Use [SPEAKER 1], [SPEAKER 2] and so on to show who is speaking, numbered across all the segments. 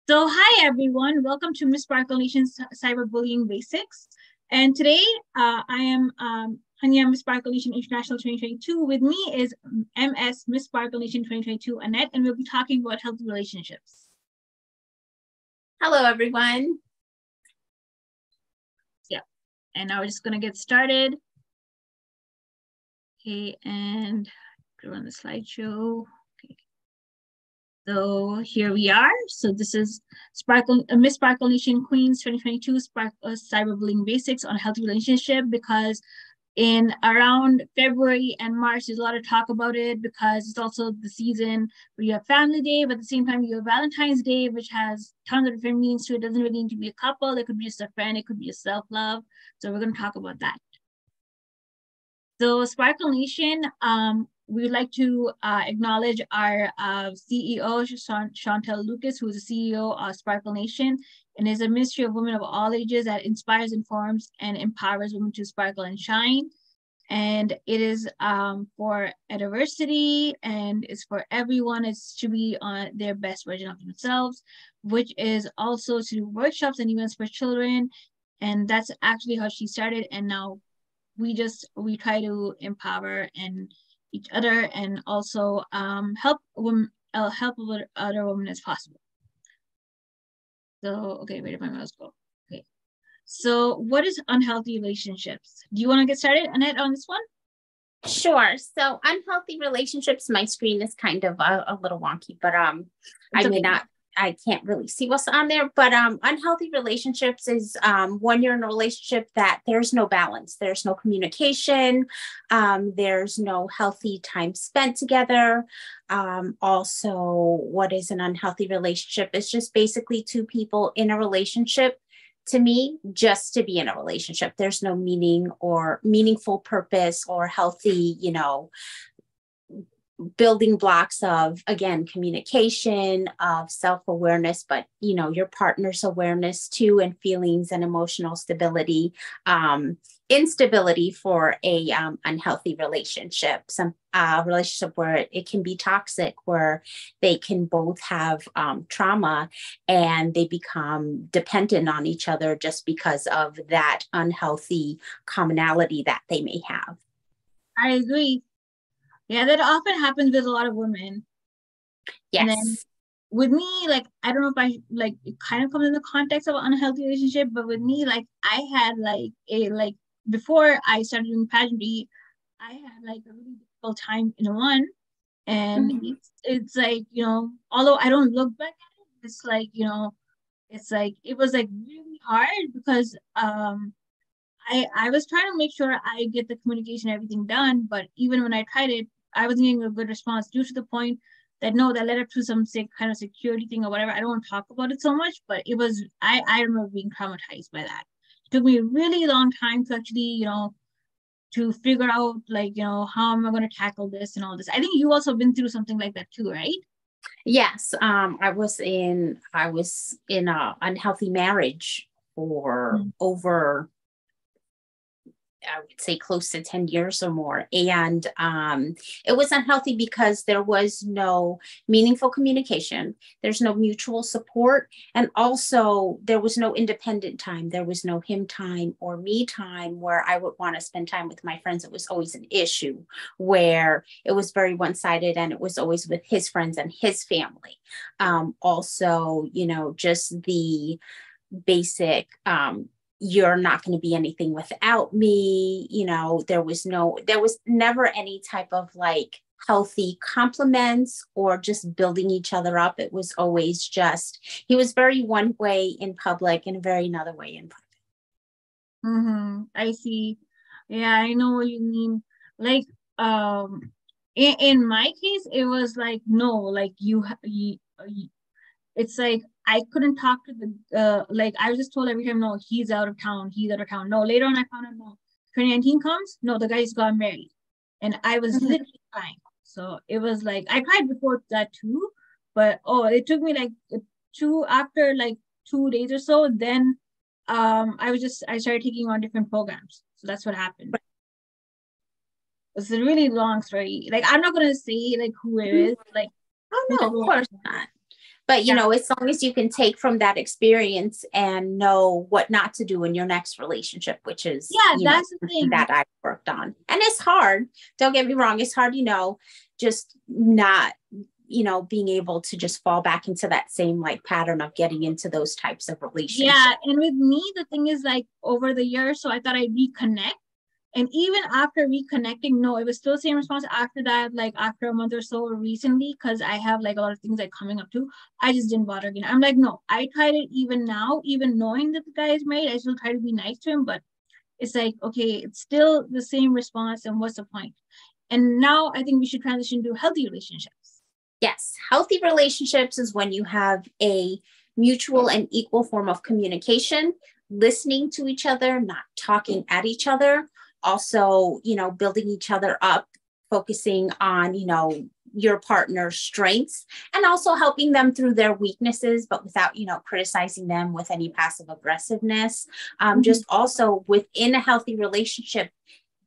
[SPEAKER 1] So, hi everyone. Welcome to Ms.Sparkle Nation's Cyberbullying Basics. And today, I am Hunyah and Ms.Sparkle Nation International 2022. With me is Ms.Sparkle Nation 2022, Annette, and we'll be talking about healthy relationships.
[SPEAKER 2] Hello, everyone.
[SPEAKER 1] Yeah, and now we're just going to get started. Okay, and run the slideshow. Okay. So here we are. So this is Ms.Sparkle Nation Queens 2022 Cyberbullying Basics on Healthy Relationship, because in around February and March, there's a lot of talk about it because it's also the season where you have Family Day, but at the same time you have Valentine's Day, which has tons of different meanings to it. It doesn't really need to be a couple. It could be just a friend. It could be a self-love. So we're going to talk about that. So Sparkle Nation, we would like to acknowledge our CEO, Chantel Lucas, who is the CEO of Sparkle Nation, and is a ministry of women of all ages that inspires, informs, and empowers women to sparkle and shine. And it is for a diversity, and it's for everyone. It's to be on their best version of themselves, which is also to do workshops and events for children. And that's actually how she started. And now we try to empower and each other, and also help women, help other women as possible. So, okay, where did my mouse go? Okay. So what is unhealthy relationships? Do you want to get started, Annette, on this one?
[SPEAKER 2] Sure. So unhealthy relationships, my screen is kind of a little wonky, but I can't really see what's on there, but unhealthy relationships is when you're in a relationship that there's no balance, there's no communication, there's no healthy time spent together. Also, what is an unhealthy relationship is just basically two people in a relationship, to me, just to be in a relationship. There's no meaning or meaningful purpose or healthy, building blocks of, again, communication, of self-awareness, but, your partner's awareness too, and feelings and emotional stability, instability for a unhealthy relationship, some relationship where it can be toxic, where they can both have trauma and they become dependent on each other just because of that unhealthy commonality that they may have.
[SPEAKER 1] I agree. Yeah, that often happens with a lot of women.
[SPEAKER 2] Yes.
[SPEAKER 1] And then with me, I don't know if it kind of comes in the context of an unhealthy relationship, but with me, I had before I started doing pageantry, I had a really difficult time in one. And it's although I don't look back at it, it's it was really hard because I was trying to make sure I get the communication, everything done, but even when I tried it, I wasn't getting a good response, due to the point that that led up to some kind of security thing or whatever. I don't want to talk about it so much, but it was, I remember being traumatized by that. It took me a really long time to actually, to figure out how am I going to tackle this and all this. I think you also been through something like that too, right?
[SPEAKER 2] Yes. I was in a unhealthy marriage for over, I would say, close to 10 years or more. And it was unhealthy because there was no meaningful communication. There's no mutual support. And also there was no independent time. There was no him time or me time where I would want to spend time with my friends. It was always an issue where it was very one-sided, and it was always with his friends and his family. Also, just the basic, you're not going to be anything without me. There was never any type of healthy compliments or just building each other up. It was always just, he was very one way in public and very another way in private.
[SPEAKER 1] I see. Yeah, I know what you mean. In my case, it was no, it's I couldn't talk to the, I was just told every time, no, he's out of town. No, later on I found out, no, 2019 comes, no, the guy's got married. And I was literally crying. So it was I cried before that too, but it took me after 2 days or so, then I started taking on different programs. So that's what happened. It's a really long story. I'm not gonna say who it is.
[SPEAKER 2] Oh no, of course not. But, you know, as long as you can take from that experience and know what not to do in your next relationship, which is,
[SPEAKER 1] that's the thing
[SPEAKER 2] that I've worked on. And it's hard. Don't get me wrong. It's hard, just not, being able to just fall back into that same like pattern of getting into those types of relationships.
[SPEAKER 1] Yeah. And with me, the thing is like over the years, so I thought I'd reconnect. And even after reconnecting, no, it was still the same response after that, like after a month or so recently, because I have like a lot of things like coming up too. I just didn't bother again. I'm like, no, I tried it even now, even knowing that the guy is married, I still try to be nice to him, but it's like, okay, it's still the same response. And what's the point? And now I think we should transition to healthy relationships.
[SPEAKER 2] Yes. Healthy relationships is when you have a mutual and equal form of communication, listening to each other, not talking at each other. Also, building each other up, focusing on, your partner's strengths, and also helping them through their weaknesses, but without, criticizing them with any passive aggressiveness. Just also within a healthy relationship,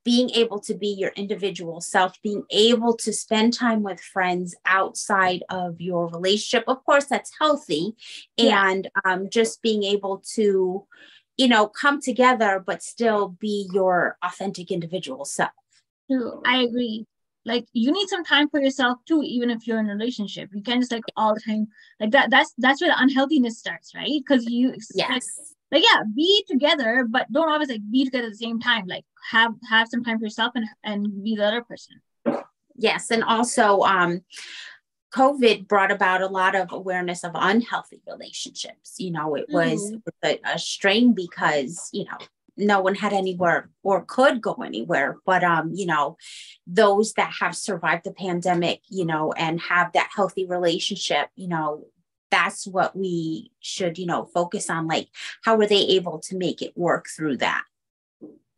[SPEAKER 2] being able to be your individual self, being able to spend time with friends outside of your relationship. Of course, that's healthy. And just being able to come together, but still be your authentic individual self.
[SPEAKER 1] I agree. Like you need some time for yourself too, even if you're in a relationship. You can't just like all the time like that. That's where the unhealthiness starts, right? Because you expect, be together, but don't always like be together at the same time. Like have some time for yourself and be the other person.
[SPEAKER 2] Yes, and also COVID brought about a lot of awareness of unhealthy relationships. It was a strain because, no one had anywhere or could go anywhere. But, those that have survived the pandemic, and have that healthy relationship, that's what we should, focus on. Like, how were they able to make it work through that?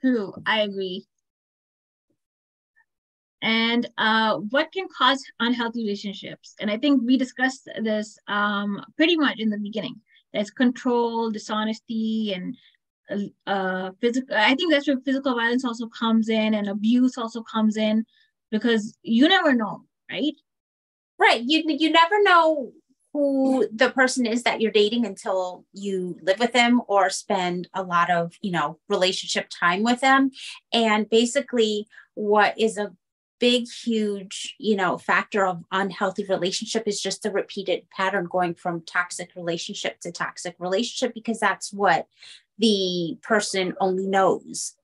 [SPEAKER 1] True, I agree. And what can cause unhealthy relationships? And I think we discussed this pretty much in the beginning. There's control, dishonesty, and physical. I think that's where physical violence also comes in, and abuse also comes in, because you never know, right?
[SPEAKER 2] Right. You never know who the person is that you're dating until you live with them or spend a lot of, relationship time with them. And basically what is a big, huge, factor of unhealthy relationship is just a repeated pattern going from toxic relationship to toxic relationship, because that's what the person only knows.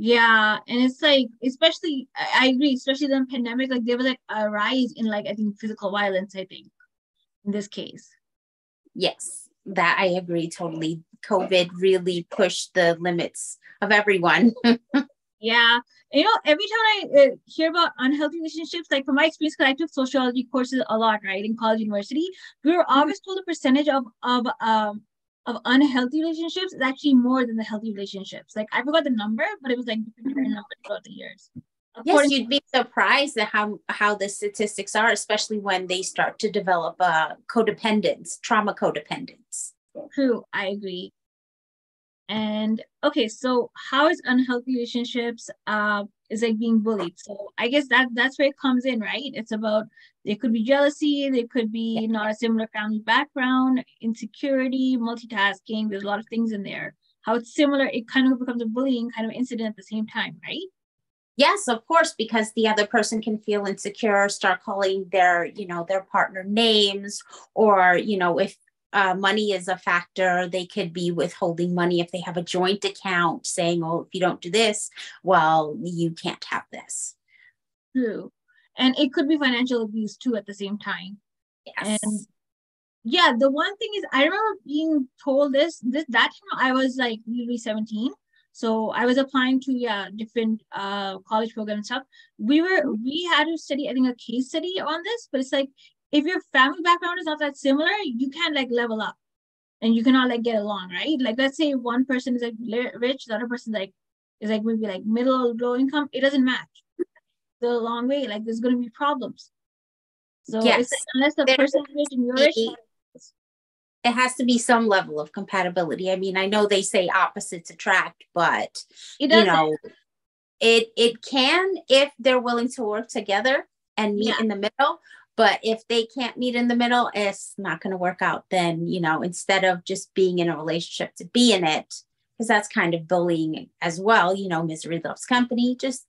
[SPEAKER 1] Yeah. And it's like, especially, I agree, especially the pandemic, like there was like a rise in like, I think physical violence, I think, in this case.
[SPEAKER 2] Yes, that I agree totally. COVID really pushed the limits of everyone.
[SPEAKER 1] Yeah. Every time I hear about unhealthy relationships, like from my experience, because I took sociology courses a lot, right, in college, university, we were always told the percentage of unhealthy relationships is actually more than the healthy relationships. Like I forgot the number, but it was like different numbers throughout the years.
[SPEAKER 2] Yes, you'd be surprised at how the statistics are, especially when they start to develop codependence, trauma codependence.
[SPEAKER 1] True, I agree. And okay, so how is unhealthy relationships is like being bullied? So I guess that's where it comes in, right? It's about, there could be jealousy, there could be not a similar family background, insecurity, multitasking. There's a lot of things in there. How it's similar, it kind of becomes a bullying kind of incident at the same time, right?
[SPEAKER 2] Yes, of course, because the other person can feel insecure, start calling their partner names, or, if money is a factor, they could be withholding money if they have a joint account, saying, oh, if you don't do this, well, you can't have this.
[SPEAKER 1] True. And it could be financial abuse too at the same time.
[SPEAKER 2] Yes.
[SPEAKER 1] And yeah, the one thing is, I remember being told that time I was like really 17. So I was applying to different college programs and stuff. We had to study, I think, a case study on this, but it's like, if your family background is not that similar, you can't like level up and you cannot like get along, right? Like let's say one person is like rich, the other person is like maybe like middle low income. It doesn't match the long way. Like there's going to be problems. So it's like, unless the person is rich and you're rich,
[SPEAKER 2] it has to be some level of compatibility. I mean, I know they say opposites attract, but it can if they're willing to work together and meet in the middle. But if they can't meet in the middle, it's not going to work out. Then, instead of just being in a relationship to be in it, because that's kind of bullying as well, misery loves company, just,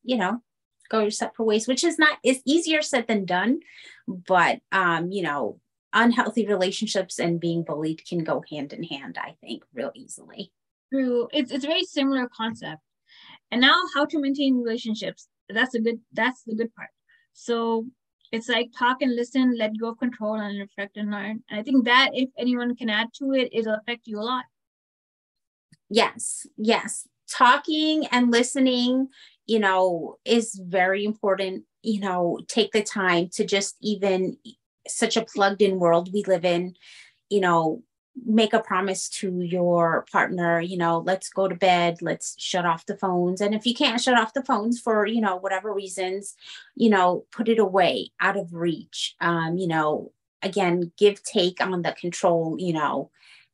[SPEAKER 2] go your separate ways, which is easier said than done. But, unhealthy relationships and being bullied can go hand in hand, I think, real easily.
[SPEAKER 1] True. It's a very similar concept. And now how to maintain relationships. That's the good part. So it's like talk and listen, let go of control, and reflect and learn. And I think that if anyone can add to it, it'll affect you a lot.
[SPEAKER 2] Yes. Talking and listening, is very important. Take the time to just, even such a plugged in world we live in, make a promise to your partner, let's go to bed, let's shut off the phones. And if you can't shut off the phones for, whatever reasons, put it away, out of reach. Again, take on the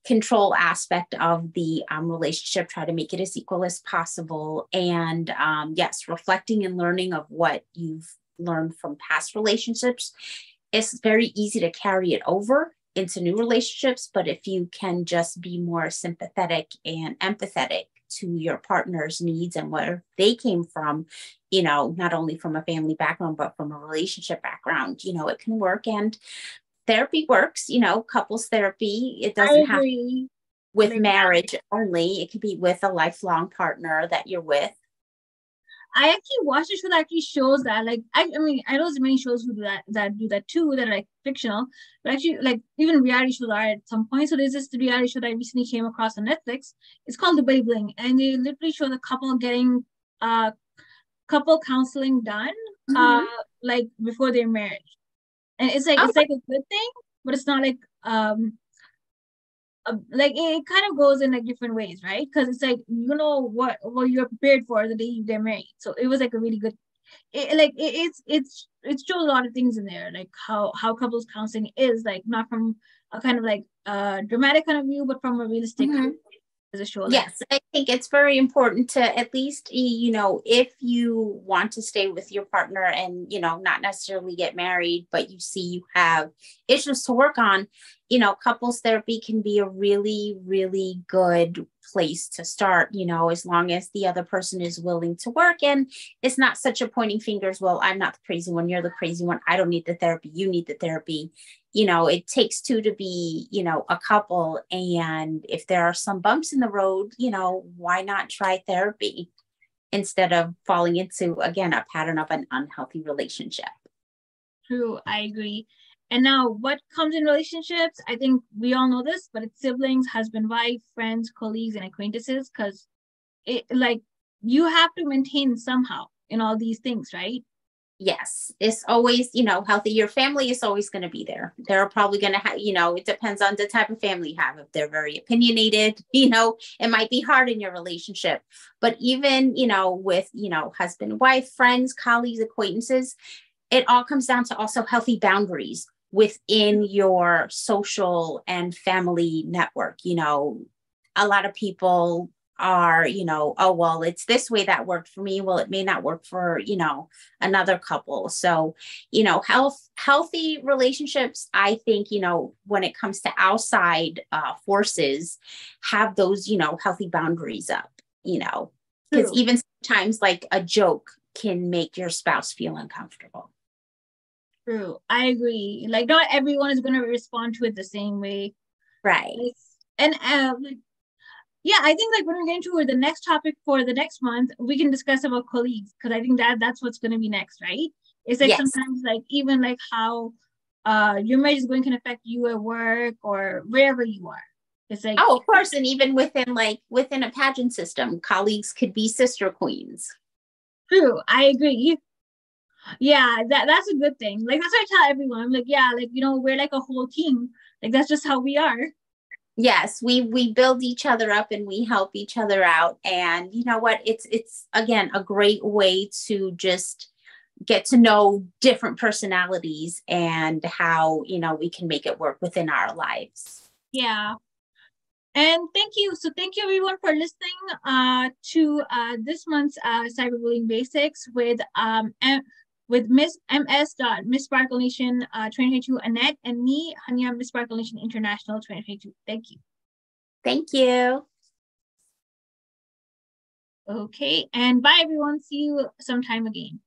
[SPEAKER 2] control aspect of the relationship, try to make it as equal as possible. And yes, reflecting and learning of what you've learned from past relationships. It's very easy to carry it over into new relationships, but if you can just be more sympathetic and empathetic to your partner's needs and where they came from, not only from a family background, but from a relationship background, it can work. And therapy works, couples therapy. It doesn't have to be with marriage only. It could be with a lifelong partner that you're with.
[SPEAKER 1] I actually watched a show that actually shows that, like, I know there's many shows who do that too, that are like fictional, but actually, like, even reality shows are at some point. So there's this reality show that I recently came across on Netflix. It's called Cyberbullying, and they literally show the couple getting couple counseling done, like before their marriage, and it's like a good thing, but it's not like it kind of goes in like different ways, right? Because it's like, what you're prepared for the day you get married. So it was like a really good, it shows a lot of things in there, like how couples counseling is, like not from a kind of like dramatic kind of view, but from a realistic as a show.
[SPEAKER 2] Yes, I think it's very important to at least, if you want to stay with your partner and, not necessarily get married, but you see you have issues to work on, couples therapy can be a really, really good place to start, as long as the other person is willing to work. And it's not such a pointing fingers. Well, I'm not the crazy one. You're the crazy one. I don't need the therapy. You need the therapy. It takes two to be, a couple. And if there are some bumps in the road, why not try therapy instead of falling into, again, a pattern of an unhealthy relationship?
[SPEAKER 1] True. I agree. And now what comes in relationships, I think we all know this, but it's siblings, husband, wife, friends, colleagues, and acquaintances, because you have to maintain somehow in all these things, right?
[SPEAKER 2] Yes, it's always, healthy. Your family is always going to be there. They're probably going to have, it depends on the type of family you have. If they're very opinionated, it might be hard in your relationship. But even, with, husband, wife, friends, colleagues, acquaintances, it all comes down to also healthy boundaries within your social and family network. A lot of people are, oh, well, it's this way that worked for me. Well, it may not work for, another couple. So, healthy relationships, I think, when it comes to outside forces, have those, healthy boundaries up, because even sometimes like a joke can make your spouse feel uncomfortable.
[SPEAKER 1] True. I agree. Like, not everyone is going to respond to it the same way.
[SPEAKER 2] Right.
[SPEAKER 1] And yeah, I think like when we get into the next topic for the next month, we can discuss about colleagues, because I think that's what's going to be next, right? It's like sometimes like even like how your marriage is going to affect you at work or wherever you are. It's like,
[SPEAKER 2] oh, of course, and even within a pageant system, colleagues could be sister queens.
[SPEAKER 1] True, I agree. Yeah, that's a good thing. Like that's what I tell everyone. I'm like, yeah, like we're like a whole team. Like that's just how we are.
[SPEAKER 2] Yes, we build each other up and we help each other out. And you know what? It's again a great way to just get to know different personalities and how we can make it work within our lives.
[SPEAKER 1] Yeah. And thank you. So thank you everyone for listening to this month's Cyberbullying Basics with with Miss Ms.Sparkle Nation 2022 Annette, and me, Hunyah Ms.Sparkle Nation International 2022. Thank you.
[SPEAKER 2] Thank you.
[SPEAKER 1] Okay, and bye everyone. See you sometime again.